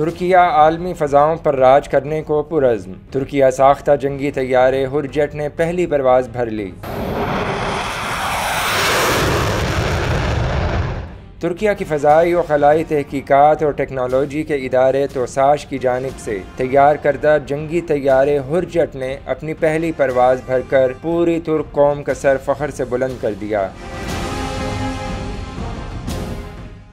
तुर्किया आलमी फ़ज़ाओं पर राज करने को पुरज़्म। तुर्किया साख्ता जंगी तैयारे हुरजेट ने पहली परवाज़ भर ली। तुर्किया की फ़ज़ाई और खलाई तहकीकात और टेक्नोलॉजी के इदारे तोसाश की जानिब से तैयार करदा जंगी तैयारे हुरजेट ने अपनी पहली परवाज़ भरकर पूरी तुर्क कौम का सर फ़ख्र से बुलंद कर दिया।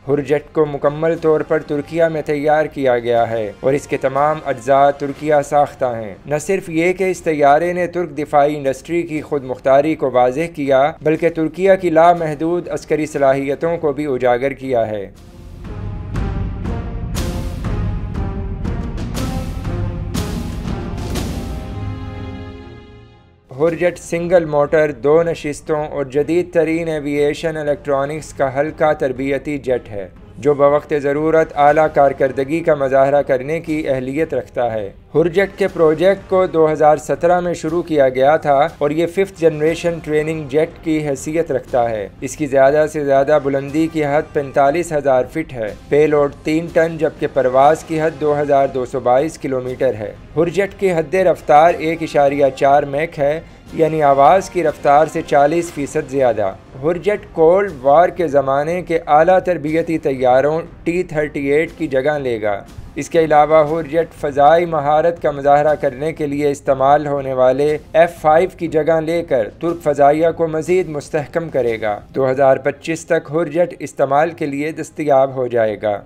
हुरजेट को मुकम्मल तौर पर तुर्किया में तैयार किया गया है और इसके तमाम अज्जा तुर्किया साख्ता हैं। न सिर्फ ये कि इस तैयारे ने तुर्क दिफाई इंडस्ट्री की खुद मुख्तारी को वाज़ेह किया, बल्कि तुर्किया की लामहदूद अस्करी सलाहियतों को भी उजागर किया है। हुरजेट सिंगल मोटर, 2 नशिस्तों और जदीद तरीन एविएशन इलेक्ट्रॉनिक्स का हल्का तरबियती जेट है जो बवक्त ज़रूरत आला कारकर्दगी का मज़ाहरा करने की अहलियत रखता है। हुरजेट के प्रोजेक्ट को 2017 में शुरू किया गया था और ये 5th जनरेशन ट्रेनिंग जेट की हैसियत रखता है। इसकी ज़्यादा से ज़्यादा बुलंदी की हद 45,000 फीट है। पेलोड 3 टन जबकि परवाज़ की हद 2222 किलोमीटर है। हुरजेट की हद रफ्तार 1.4 मैक है, यानी आवाज़ की रफ्तार से 40% ज़्यादा। हुरजेट कोल्ड वार के ज़माने के आला तरबियती तैयारों T-38 की जगह लेगा। इसके अलावा हुरजेट फ़ज़ाई महारत का मुज़ाहरा करने के लिए इस्तेमाल होने वाले F-5 की जगह लेकर तुर्क फ़ज़ाइया को मज़ीद मुस्तहकम करेगा। 2025 तक हुरजेट इस्तेमाल के लिए दस्तयाब हो जाएगा।